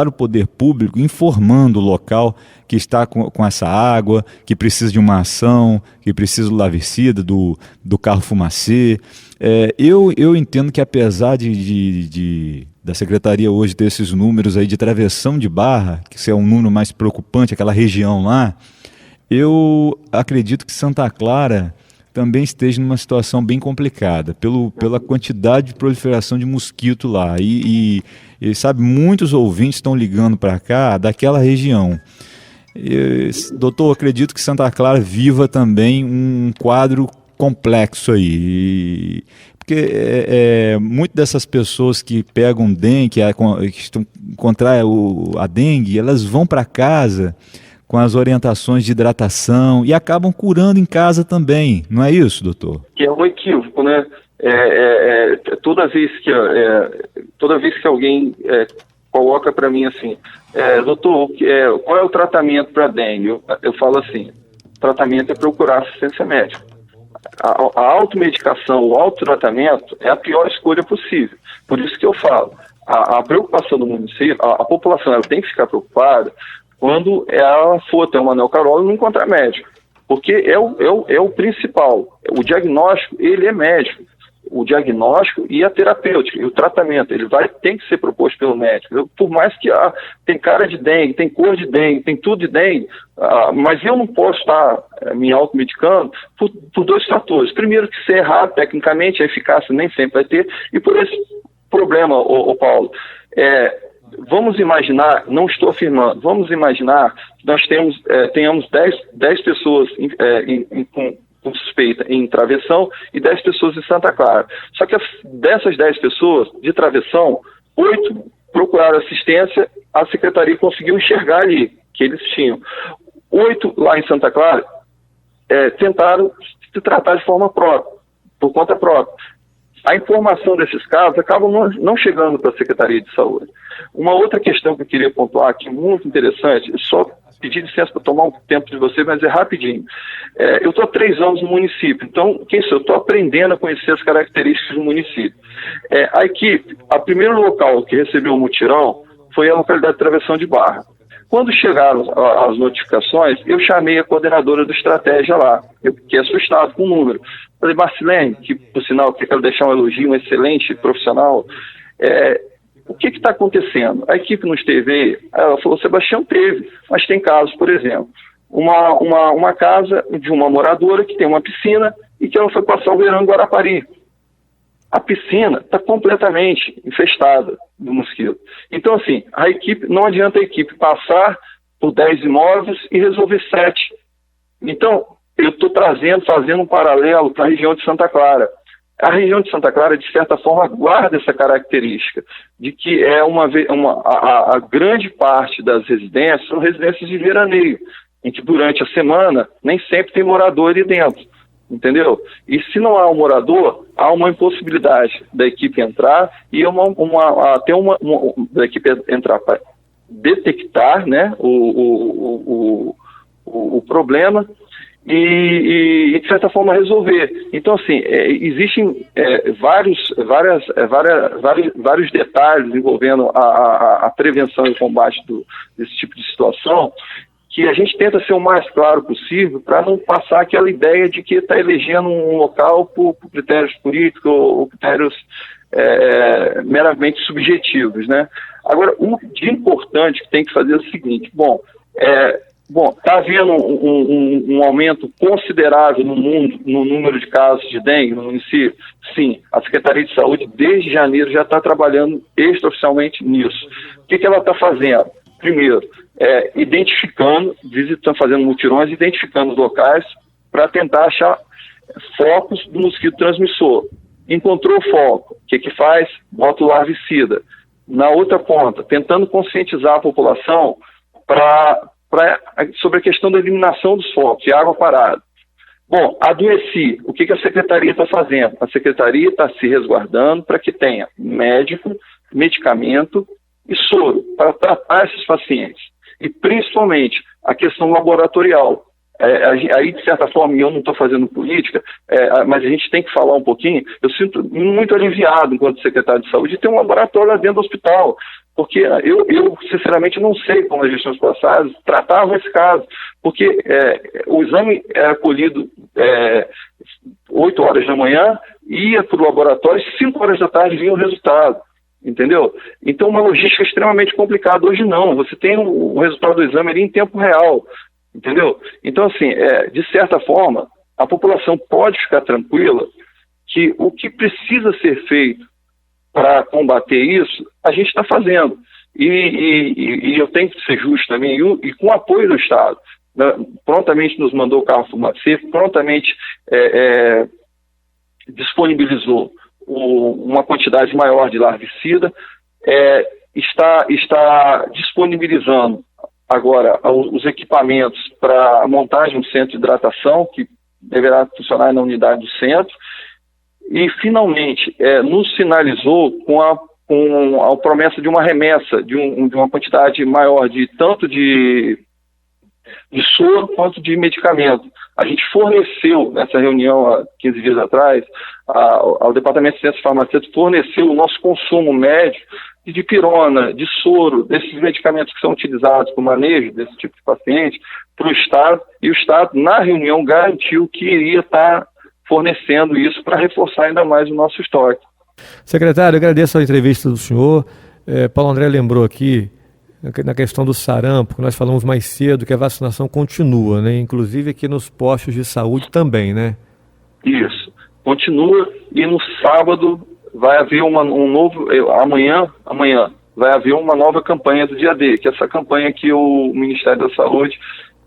o poder público informando o local que está com essa água, que precisa de uma ação, que precisa do larvicida, do carro fumacê. Eu entendo que apesar da Secretaria hoje ter esses números aí de travessão de barra, que é um número mais preocupante, aquela região lá, eu acredito que Santa Clara também esteja numa situação bem complicada, pela quantidade de proliferação de mosquito lá. E sabe, muitos ouvintes estão ligando para cá daquela região. Doutor, acredito que Santa Clara viva também um quadro complexo aí. Porque muitas dessas pessoas que pegam dengue, que estão contra a dengue, elas vão para casa com as orientações de hidratação e acabam curando em casa também, não é isso, doutor? Que é um equívoco, né? Toda vez que alguém coloca para mim assim, doutor, qual é o tratamento para dengue? Eu falo assim, o tratamento é procurar assistência médica. A automedicação, o autotratamento é a pior escolha possível. Por isso que eu falo, a preocupação do município, a população ela tem que ficar preocupada quando ela for ter uma neocarose e não encontrar médico. Porque é o principal. O diagnóstico, ele é médico. O diagnóstico e a terapêutica, e o tratamento, tem que ser proposto pelo médico. Por mais que tem cara de dengue, tem cor de dengue, tem tudo de dengue, mas eu não posso estar me automedicando por dois fatores. Primeiro, que se é errado tecnicamente, a eficácia nem sempre vai ter, e por esse problema, Paulo, vamos imaginar, não estou afirmando, vamos imaginar que nós tenhamos 10 pessoas com suspeita em Travessão e 10 pessoas em Santa Clara. Só que dessas 10 pessoas de Travessão, 8 procuraram assistência, a secretaria conseguiu enxergar ali que eles tinham. 8 lá em Santa Clara tentaram se tratar de forma própria, por conta própria. a informação desses casos acaba não chegando para a Secretaria de Saúde. Uma outra questão que eu queria pontuar aqui, muito interessante, só pedir licença para tomar um tempo de você, mas é rapidinho. Eu estou há 3 anos no município, então, quem sou? Eu estou aprendendo a conhecer as características do município. A equipe, o primeiro local que recebeu o mutirão foi a localidade de Travessão de Barra. Quando chegaram as notificações, eu chamei a coordenadora do Estratégia lá, eu fiquei assustado com o número. Falei, Marcilene, que por sinal que eu quero deixar um elogio, um excelente profissional, o que está acontecendo? A equipe não esteve aí? Ela falou, Sebastião, teve, mas tem casos, por exemplo, uma casa de uma moradora que tem uma piscina e que ela foi passar o verão em Guarapari. A piscina está completamente infestada de mosquito. Então, assim, não adianta a equipe passar por 10 imóveis e resolver 7. Então, eu estou fazendo um paralelo para a região de Santa Clara. A região de Santa Clara, de certa forma, guarda essa característica de que a grande parte das residências são residências de veraneio, em que durante a semana nem sempre tem morador ali dentro, entendeu? E se não há um morador, há uma impossibilidade da equipe entrar e da equipe entrar para detectar, né, o problema e, de certa forma, resolver. Então, assim, existem vários detalhes envolvendo a prevenção e o combate desse tipo de situação, que a gente tenta ser o mais claro possível para não passar aquela ideia de que está elegendo um local por critérios políticos ou critérios meramente subjetivos, né? Agora, o de importante que tem que fazer é o seguinte, está havendo um aumento considerável no número de casos de dengue no município? Sim, a Secretaria de Saúde, desde janeiro, já está trabalhando extraoficialmente nisso. O que ela está fazendo? Primeiro, identificando, fazendo mutirões, identificando os locais para tentar achar focos do mosquito transmissor. Encontrou o foco, o que faz? Bota o larvicida. Na outra ponta, tentando conscientizar a população sobre a questão da eliminação dos focos, de água parada. Bom, adoeci, o que a Secretaria está fazendo? A Secretaria está se resguardando para que tenha médico, medicamento e soro para tratar esses pacientes. E, principalmente, a questão laboratorial. Aí, de certa forma, eu não estou fazendo política, mas a gente tem que falar um pouquinho. Eu sinto muito aliviado, enquanto secretário de saúde, de ter um laboratório lá dentro do hospital. Porque eu sinceramente, não sei como as gestões passadas tratavam esse caso. Porque o exame era colhido 8 horas da manhã, ia para o laboratório, 5 horas da tarde vinha o resultado. Entendeu? Então, uma logística extremamente complicada. Hoje não, você tem o resultado do exame ali em tempo real. Entendeu? Então, assim, de certa forma, a população pode ficar tranquila que o que precisa ser feito para combater isso, a gente está fazendo. E eu tenho que ser justo também, e com o apoio do Estado. Né? Prontamente nos mandou o carro fumacê, prontamente disponibilizou uma quantidade maior de larvicida, está disponibilizando agora os equipamentos para a montagem de um centro de hidratação, que deverá funcionar na unidade do centro, e finalmente nos sinalizou com a promessa de uma remessa, de uma quantidade maior tanto de soro quanto de medicamento. A gente forneceu, nessa reunião há 15 dias atrás, ao Departamento de Ciências Farmacêuticas, forneceu o nosso consumo médio de dipirona, de soro, desses medicamentos que são utilizados para o manejo desse tipo de paciente, para o Estado, e o Estado, na reunião, garantiu que iria estar fornecendo isso para reforçar ainda mais o nosso estoque. Secretário, eu agradeço a entrevista do senhor. Paulo André lembrou aqui, na questão do sarampo, que nós falamos mais cedo, que a vacinação continua, né? Inclusive aqui nos postos de saúde também, né? Isso, continua, e no sábado vai haver amanhã vai haver uma nova campanha do Dia D, que é essa campanha que o Ministério da Saúde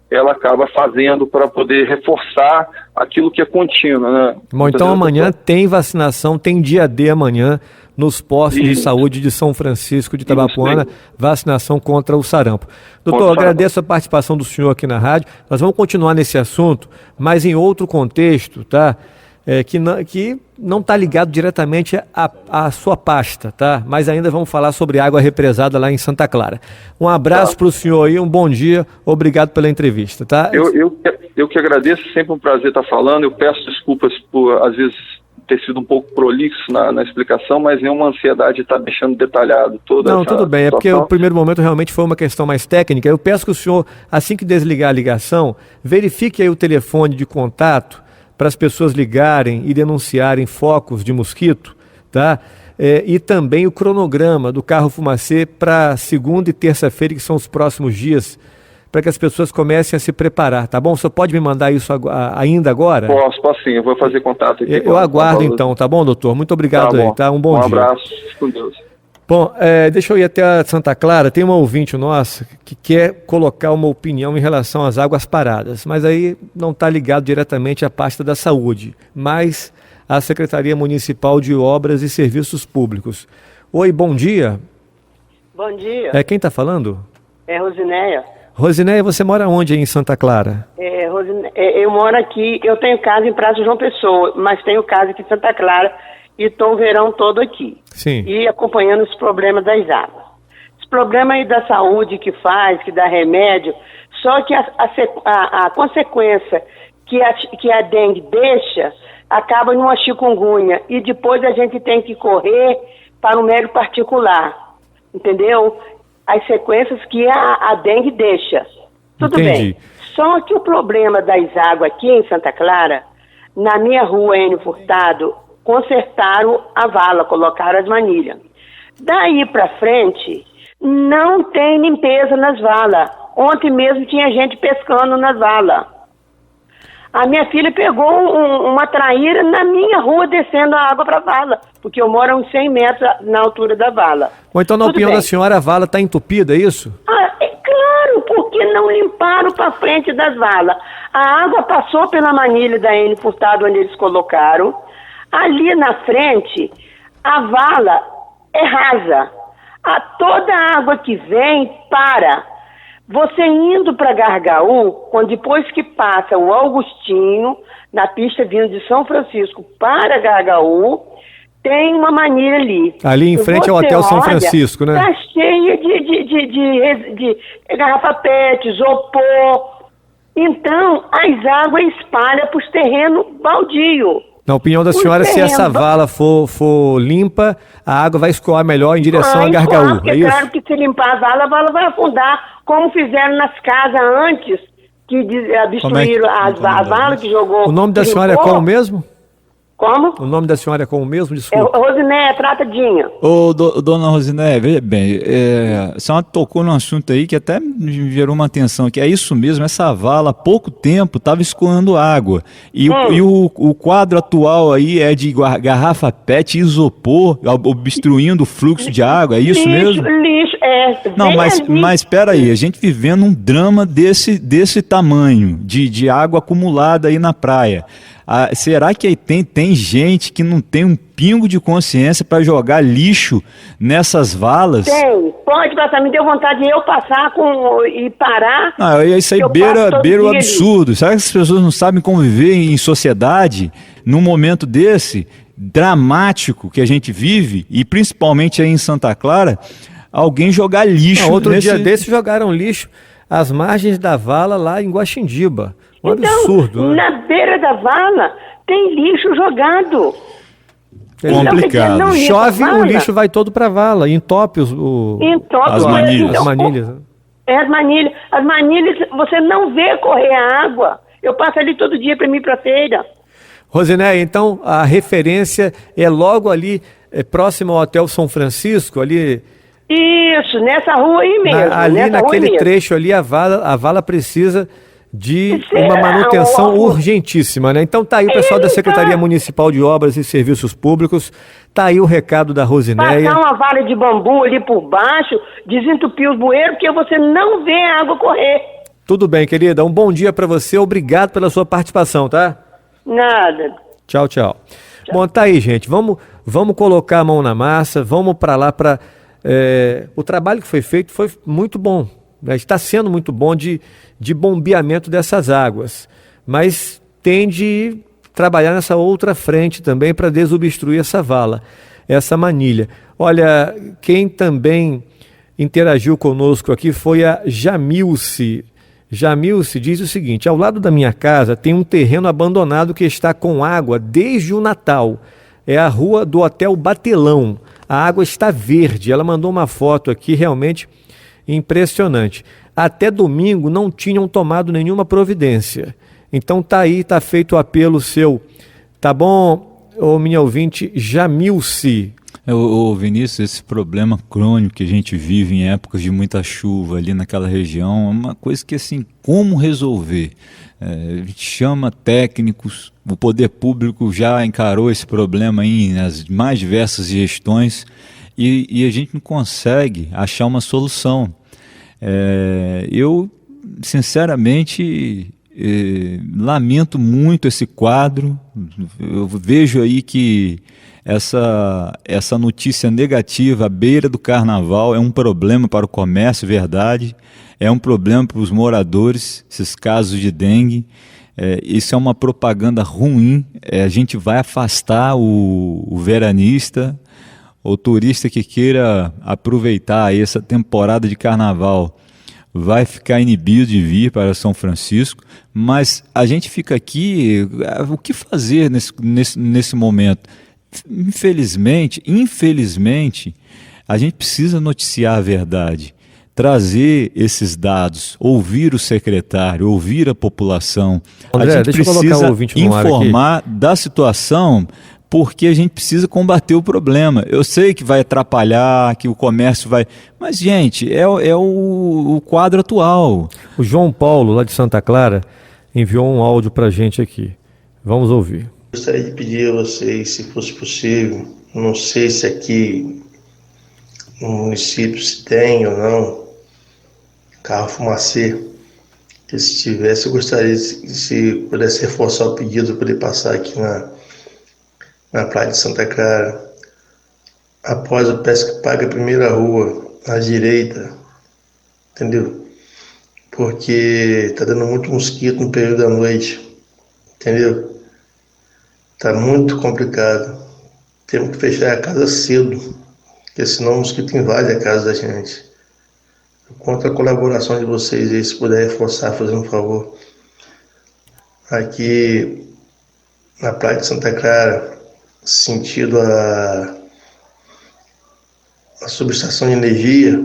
ela acaba fazendo para poder reforçar aquilo que é contínuo, né? Bom, então amanhã tem vacinação, tem Dia D amanhã nos postos de saúde de São Francisco de Itabapoana, vacinação contra o sarampo. Doutor, agradeço a participação do senhor aqui na rádio. Nós vamos continuar nesse assunto, mas em outro contexto, tá? que não está ligado diretamente à sua pasta, tá? Mas ainda vamos falar sobre água represada lá em Santa Clara. Um abraço para o senhor aí, um bom dia, obrigado pela entrevista, tá? Eu que agradeço, sempre um prazer estar falando. Eu peço desculpas por, às vezes, ter sido um pouco prolixo na explicação, mas é uma ansiedade de estar deixando detalhado toda Não, essa tudo bem, situação. é porque o primeiro momento realmente foi uma questão mais técnica. Eu peço que o senhor, assim que desligar a ligação, verifique aí o telefone de contato para as pessoas ligarem e denunciarem focos de mosquito, tá? E também o cronograma do carro fumacê para segunda e terça-feira, que são os próximos dias, para que as pessoas comecem a se preparar, tá bom? O senhor pode me mandar isso ainda agora? Posso sim, eu vou fazer contato aqui. Eu aguardo então, tá bom, doutor? Muito obrigado aí, tá? Um bom dia. Um abraço, com Deus. Bom, deixa eu ir até a Santa Clara. Tem uma ouvinte nossa que quer colocar uma opinião em relação às águas paradas, mas aí não está ligado diretamente à pasta da saúde, mas à Secretaria Municipal de Obras e Serviços Públicos. Oi, bom dia. Bom dia, Quem está falando? é Rosinéia. Rosinéia, você mora onde aí em Santa Clara? Eu moro aqui, eu tenho casa em Praça João Pessoa, mas tenho casa aqui em Santa Clara e estou o verão todo aqui. Sim. E acompanhando os problemas das águas. Esse problema aí da saúde que dá remédio, só que a consequência que a dengue deixa acaba numa chikungunya e depois a gente tem que correr para um médico particular, entendeu? As sequências que a dengue deixa. Tudo Entendi. bem. Só que o problema das águas aqui em Santa Clara, na minha rua N. Furtado, consertaram a vala, colocaram as manilhas. Daí para frente, não tem limpeza nas valas. Ontem mesmo tinha gente pescando nas valas. A minha filha pegou uma traíra na minha rua descendo a água para a vala, porque eu moro a uns 100 metros na altura da vala. Ou então, na Tudo opinião bem. da senhora, a vala está entupida, é isso? É claro, porque não limparam para frente das valas. A água passou pela manilha da N. Furtado, onde eles colocaram. Ali na frente, a vala é rasa. Toda a água que vem para. Você indo para Gargaú, quando depois que passa o Augustinho, na pista vindo de São Francisco para Gargaú, tem uma manilha ali. Ali em frente ao Você Hotel São olha, Francisco, né? Tá cheia de garrafa PET, isopor. Então, as águas espalham para os terrenos baldio. Na opinião da senhora, se essa vala for limpa, a água vai escoar melhor em direção a Gargaú, Porque é isso? claro que se limpar a vala vai afundar, como fizeram nas casas antes, que destruíram a vala que jogou. O nome da senhora é qual mesmo? Como? O nome da senhora é qual mesmo? É Desculpa. Rosinéia Tratadinha. Ô, dona Rosinéia, veja bem, a senhora tocou num assunto aí que até me gerou uma atenção, que é isso mesmo, essa vala há pouco tempo estava escoando água, e o quadro atual aí é de garrafa PET, isopor, obstruindo o fluxo de água, é isso mesmo? Lixo, Não, mas espera aí, a gente vivendo um drama desse tamanho, de água acumulada aí na praia. Será que aí tem gente que não tem um pingo de consciência para jogar lixo nessas valas? Tem, pode passar, me deu vontade de eu passar e parar. Isso aí Eu beira passo todo o dia absurdo. Será que as pessoas não sabem conviver em sociedade num momento desse dramático que a gente vive, e principalmente aí em Santa Clara, alguém jogar lixo Outro dia desse jogaram lixo às margens da vala lá em Guaxindiba. Um absurdo, né? Na beira da vala tem lixo jogado. Complicado. Não limpa Chove, a vala. o lixo vai todo para a vala, entope Entope as manilhas. as manilhas. As manilhas. As manilhas, você não vê correr a água. Eu passo ali todo dia para mim ir para a feira. Rosinéia, então a referência é logo ali, próximo ao Hotel São Francisco, ali... Isso, nessa rua aí mesmo. Ali naquele trecho ali, a vala precisa de uma manutenção urgentíssima, né? Então tá aí o pessoal da Secretaria Municipal de Obras e Serviços Públicos, tá aí o recado da Rosinéia. Passar uma vara de bambu ali por baixo, desentupir os bueiros, porque você não vê a água correr. Tudo bem, querida, um bom dia para você, obrigado pela sua participação, tá? Nada. Tchau, tchau. Bom, tá aí, gente, vamos colocar a mão na massa, vamos para lá para... o trabalho que foi feito foi muito bom, né? Está sendo muito bom de bombeamento dessas águas, mas tem de trabalhar nessa outra frente também para desobstruir essa vala, essa manilha. Olha, quem também interagiu conosco aqui foi a Jamilce. Jamilce diz o seguinte: ao lado da minha casa tem um terreno abandonado que está com água desde o Natal. É a rua do Hotel Batelão. A água está verde. Ela mandou uma foto aqui realmente impressionante. Até domingo não tinham tomado nenhuma providência. Então tá aí, tá feito o apelo seu. Tá bom, minha ouvinte Jamilce? Vinícius, esse problema crônico que a gente vive em épocas de muita chuva ali naquela região é uma coisa que, assim, como resolver? A gente chama técnicos, o poder público já encarou esse problema aí nas mais diversas gestões e a gente não consegue achar uma solução. Eu, sinceramente, lamento muito esse quadro. Eu vejo aí que essa notícia negativa à beira do carnaval é um problema para o comércio, verdade, é um problema para os moradores, esses casos de dengue, isso é uma propaganda ruim, a gente vai afastar o veranista, o turista que queira aproveitar essa temporada de carnaval, vai ficar inibido de vir para São Francisco, mas a gente fica aqui, o que fazer nesse momento? Infelizmente, a gente precisa noticiar a verdade, trazer esses dados, ouvir o secretário, ouvir a população. André, a gente precisa informar da situação, porque a gente precisa combater o problema. Eu sei que vai atrapalhar, que o comércio vai... Mas, gente, é o quadro atual. O João Paulo, lá de Santa Clara, enviou um áudio para a gente aqui. Vamos ouvir. Gostaria de pedir a vocês, se fosse possível, não sei se aqui no município se tem ou não, carro fumacê, que se tivesse, eu gostaria, se pudesse reforçar o pedido para ele passar aqui na praia de Santa Clara, após o Pesca Paga, a primeira rua, à direita, entendeu? Porque tá dando muito mosquito no período da noite, entendeu? Tá muito complicado. Temos que fechar a casa cedo, porque senão o mosquito invade a casa da gente. Eu conto a colaboração de vocês aí, se puder reforçar, fazendo um favor. Aqui na praia de Santa Clara, sentido a subestação de energia,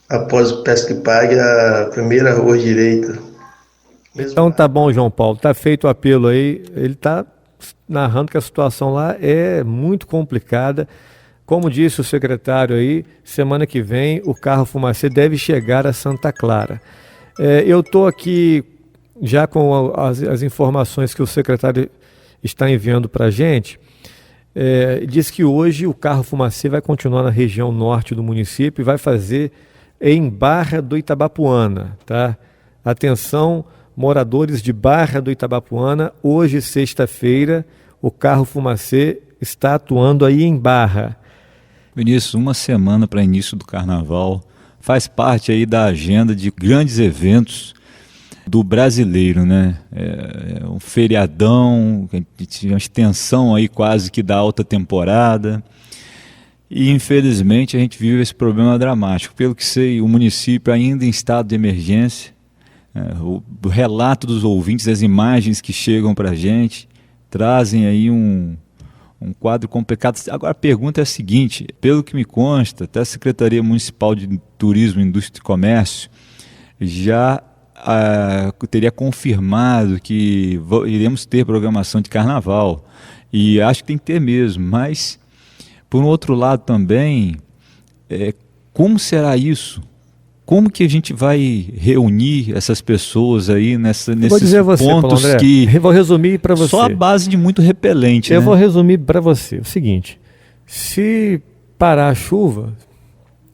após o Pesca e Pague, a primeira rua direita. Então tá bom, João Paulo, tá feito o apelo aí. Ele tá narrando que a situação lá é muito complicada. Como disse o secretário aí, semana que vem o carro fumacê deve chegar a Santa Clara. Eu estou aqui já com as informações que o secretário está enviando para a gente. Diz que hoje o carro fumacê vai continuar na região norte do município e vai fazer em Barra do Itabapuana, tá? Atenção, moradores de Barra do Itabapuana, hoje, sexta-feira, o carro fumacê está atuando aí em Barra. Vinícius, uma semana para início do carnaval, faz parte aí da agenda de grandes eventos do brasileiro, né? É um feriadão, uma extensão aí quase que da alta temporada. E infelizmente a gente vive esse problema dramático. Pelo que sei, o município ainda em estado de emergência. O relato dos ouvintes, as imagens que chegam para a gente, trazem aí um quadro complicado. Agora a pergunta é a seguinte: pelo que me consta, até a Secretaria Municipal de Turismo, Indústria e Comércio já teria confirmado que iremos ter programação de carnaval, e acho que tem que ter mesmo, mas por um outro lado também, como será isso? Como que a gente vai reunir essas pessoas aí nesses pontos André, que... Eu vou resumir para você. Só a base de muito repelente, Eu vou resumir para você o seguinte: se parar a chuva,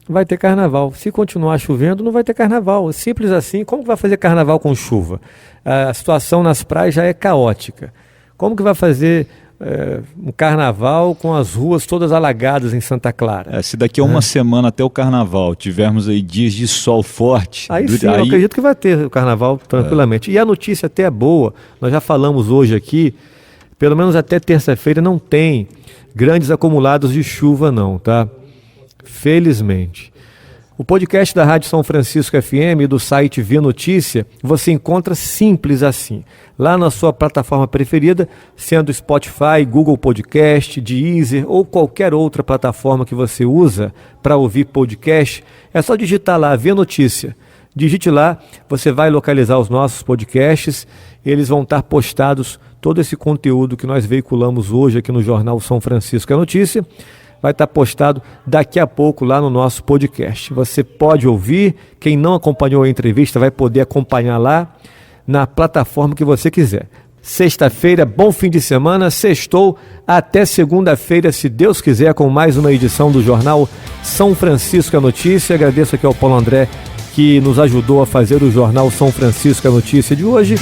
vai ter carnaval. Se continuar chovendo, não vai ter carnaval. Simples assim. Como que vai fazer carnaval com chuva? A situação nas praias já é caótica. Como que vai fazer um carnaval com as ruas todas alagadas em Santa Clara? Se daqui a uma semana até o carnaval tivermos aí dias de sol forte... Aí sim, eu acredito que vai ter o carnaval tranquilamente. E a notícia até é boa, nós já falamos hoje aqui, pelo menos até terça-feira, não tem grandes acumulados de chuva não, tá? Felizmente. O podcast da Rádio São Francisco FM e do site Via Notícia, você encontra simples assim, lá na sua plataforma preferida, sendo Spotify, Google Podcast, Deezer ou qualquer outra plataforma que você usa para ouvir podcast, é só digitar lá Via Notícia. Digite lá, você vai localizar os nossos podcasts, eles vão estar postados, todo esse conteúdo que nós veiculamos hoje aqui no Jornal São Francisco é Notícia, vai estar postado daqui a pouco lá no nosso podcast. Você pode ouvir, quem não acompanhou a entrevista vai poder acompanhar lá na plataforma que você quiser. Sexta-feira, bom fim de semana, sextou, até segunda-feira, se Deus quiser, com mais uma edição do Jornal São Francisco é Notícia. Agradeço aqui ao Paulo André, que nos ajudou a fazer o Jornal São Francisco é Notícia de hoje.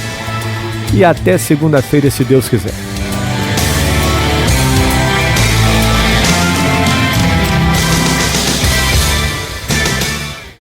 E até segunda-feira, se Deus quiser.